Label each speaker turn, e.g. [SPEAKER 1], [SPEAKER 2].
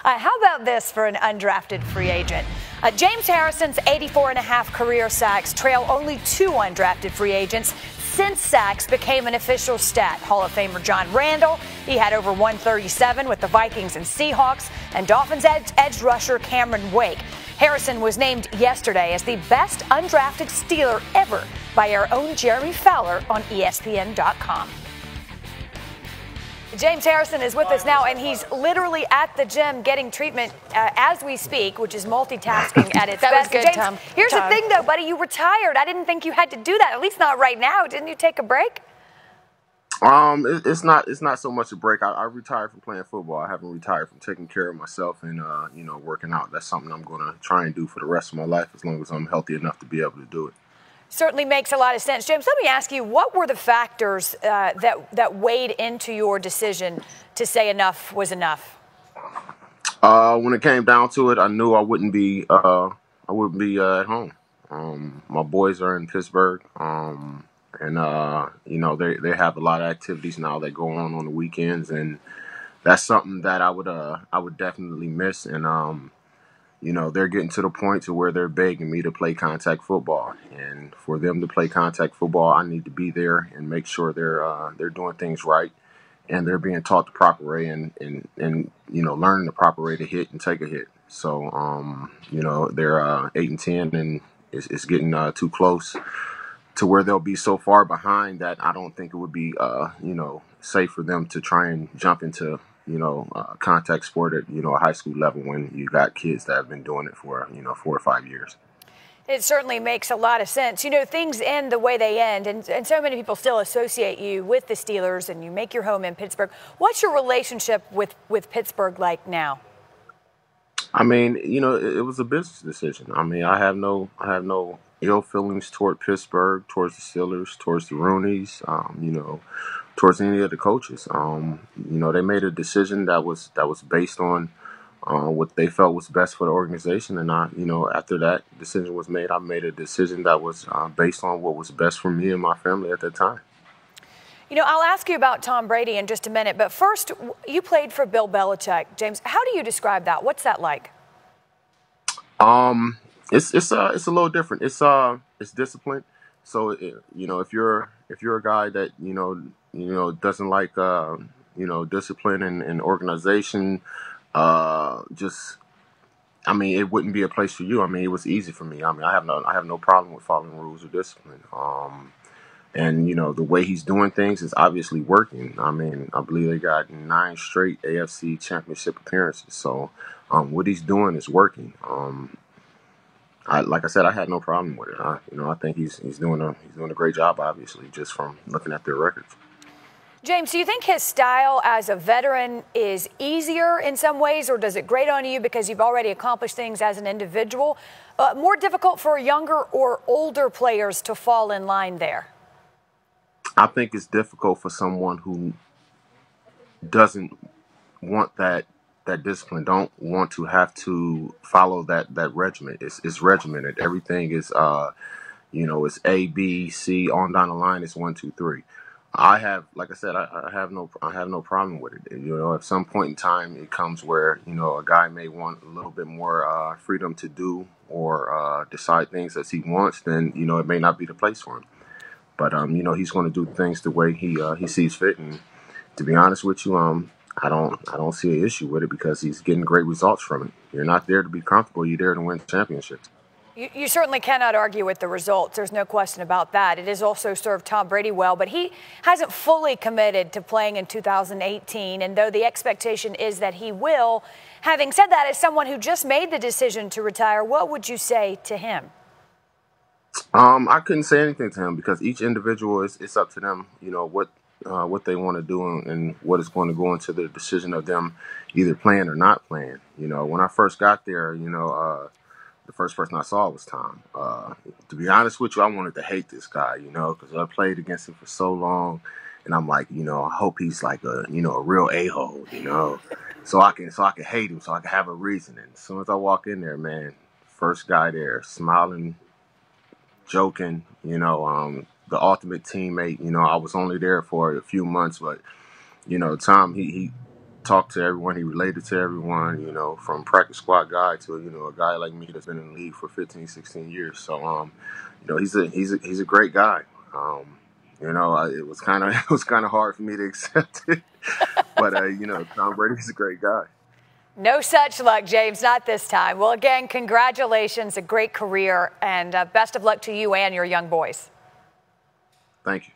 [SPEAKER 1] How about this for an undrafted free agent? James Harrison's 84.5 career sacks trail only two undrafted free agents since sacks became an official stat. Hall of Famer John Randall, he had over 137 with the Vikings and Seahawks, and Dolphins edge rusher Cameron Wake. Harrison was named yesterday as the best undrafted Steeler ever by our own Jeremy Fowler on ESPN.com. James Harrison is with us now, and he's literally at the gym getting treatment as we speak, which is multitasking at its best.
[SPEAKER 2] That was good,
[SPEAKER 1] James,
[SPEAKER 2] Tom.
[SPEAKER 1] Here's the thing, though, buddy. You retired. I didn't think you had to do that, at least not right now. Didn't you take a break?
[SPEAKER 3] It's not so much a break. I retired from playing football. I haven't retired from taking care of myself and working out. That's something I'm going to try and do for the rest of my life as long as I'm healthy enough to be able to do it.
[SPEAKER 1] Certainly makes a lot of sense. James, let me ask you, what were the factors that weighed into your decision to say enough was enough?
[SPEAKER 3] When it came down to it, I knew I wouldn't be at home. My boys are in Pittsburgh, and they have a lot of activities now that go on the weekends, and that's something that I would definitely miss. And they're getting to the point to where they're begging me to play contact football. And for them to play contact football, I need to be there and make sure they're doing things right and they're being taught the proper way and learning the proper way to hit and take a hit. So, they're 8-10 and it's getting too close to where they'll be so far behind that I don't think it would be, safe for them to try and jump into contact sport at, a high school level when you got kids that have been doing it for, 4 or 5 years.
[SPEAKER 1] It certainly makes a lot of sense. Things end the way they end, and so many people still associate you with the Steelers, and you make your home in Pittsburgh. What's your relationship with Pittsburgh like now?
[SPEAKER 3] I mean, it was a business decision. I mean, I have no ill feelings toward Pittsburgh, towards the Steelers, towards the Rooneys, towards any of the coaches. They made a decision that was based on what they felt was best for the organization. And after that decision was made, I made a decision that was based on what was best for me and my family at that time.
[SPEAKER 1] I'll ask you about Tom Brady in just a minute, but first, you played for Bill Belichick. James, how do you describe that? What's that like?
[SPEAKER 3] It's a little different. It's discipline. So if you're a guy that doesn't like discipline and organization, it wouldn't be a place for you. I mean, it was easy for me. I mean, I have no problem with following rules or discipline. And the way he's doing things is obviously working. I mean, I believe they got 9 straight AFC Championship appearances. So what he's doing is working. Like I said, I had no problem with it. I think he's doing a great job, obviously, just from looking at their records.
[SPEAKER 1] James, do you think his style as a veteran is easier in some ways, or does it grate on you because you've already accomplished things as an individual? More difficult for younger or older players to fall in line there?
[SPEAKER 3] I think it's difficult for someone who doesn't want that discipline, don't want to have to follow that regimen. It's regimented. Everything is it's A, B, C, on down the line. It's 1, 2, 3. I have no problem with it. At some point in time, it comes where a guy may want a little bit more freedom to do or decide things as he wants. Then it may not be the place for him. But he's going to do things the way he sees fit. And to be honest with you, I don't see an issue with it because he's getting great results from it. You're not there to be comfortable. You're there to win championships.
[SPEAKER 1] You certainly cannot argue with the results. There's no question about that. It has also served Tom Brady well, but he hasn't fully committed to playing in 2018. And though the expectation is that he will, having said that, as someone who just made the decision to retire, what would you say to him?
[SPEAKER 3] I couldn't say anything to him because each individual it's up to them, what they want to do and what is going to go into the decision of them either playing or not playing. When I first got there, the first person I saw was Tom. To be honest with you, I wanted to hate this guy, because I played against him for so long, and I'm like, I hope he's like a real a-hole, so I can hate him, so I can have a reason. And as soon as I walk in there, man, first guy there, smiling, joking, the ultimate teammate. I was only there for a few months, but Tom, he talked to everyone. He related to everyone, you know, from practice squad guy to, you know, a guy like me that's been in the league for 15, 16 years. So, you know, he's a great guy. You know, it was kind of hard for me to accept it, but you know, Tom Brady's a great guy.
[SPEAKER 1] No such luck, James, not this time. Well, again, congratulations, a great career, and best of luck to you and your young boys.
[SPEAKER 3] Thank you.